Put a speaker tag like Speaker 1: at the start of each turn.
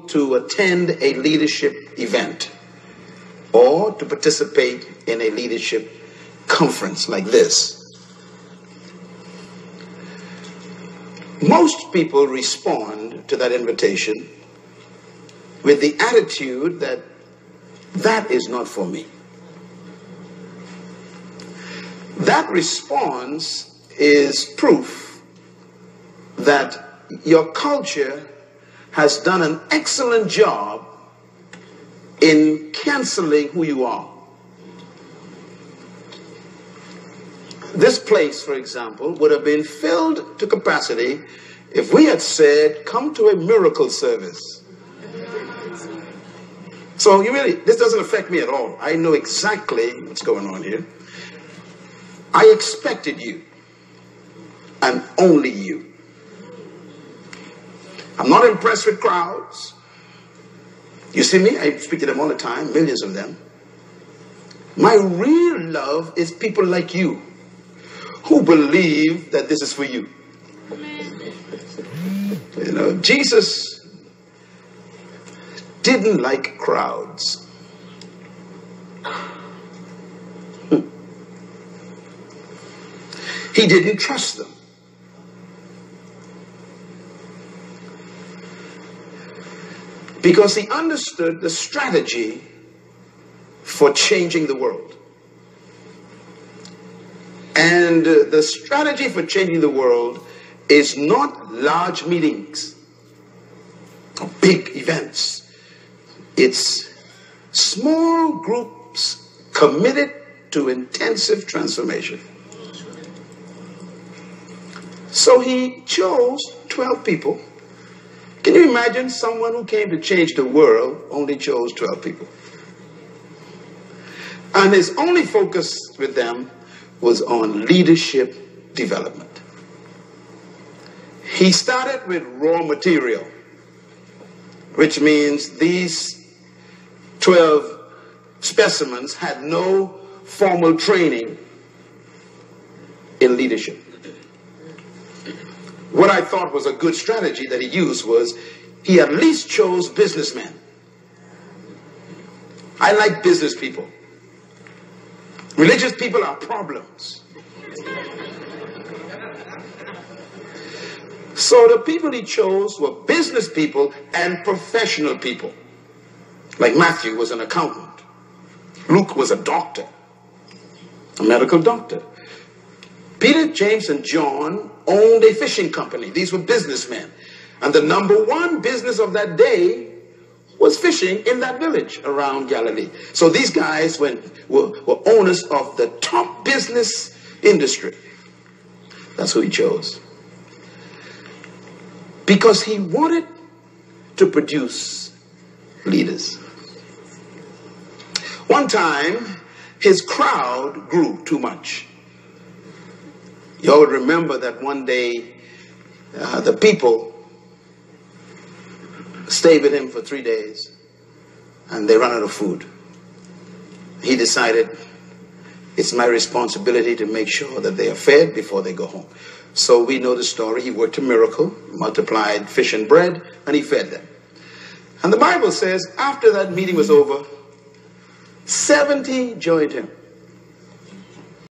Speaker 1: to attend a leadership event or to participate in a leadership conference like this, most people respond to that invitation with the attitude that that is not for me. That response is proof that your culture has done an excellent job in canceling who you are. This place, for example, would have been filled to capacity if we had said, come to a miracle service. So this doesn't affect me at all. I know exactly what's going on here. I expected you, and only you. I'm not impressed with crowds. You see me? I speak to them all the time, millions of them. My real love is people like you who believe that this is for you. You know, Jesus didn't like crowds. He didn't trust them. Because he understood the strategy for changing the world. And the strategy for changing the world is not large meetings or big events. It's small groups committed to intensive transformation. So he chose 12 people. Can you imagine someone who came to change the world only chose 12 people? And his only focus with them was on leadership development. He started with raw material, which means these 12 specimens had no formal training in leadership. What I thought was a good strategy that he used was he at least chose businessmen. I like business people. Religious people are problems. So the people he chose were business people and professional people. Like Matthew was an accountant. Luke was a doctor, a medical doctor. Peter, James, and John owned a fishing company. These were businessmen. And the number one business of that day was fishing in that village around Galilee. So these guys were owners of the top business industry. That's who he chose. Because he wanted to produce leaders. One time, his crowd grew too much. You would remember that one day, the people stayed with him for 3 days, and they ran out of food. He decided, it's my responsibility to make sure that they are fed before they go home. So we know the story. He worked a miracle, multiplied fish and bread, and he fed them. And the Bible says, after that meeting was over, 70 joined him.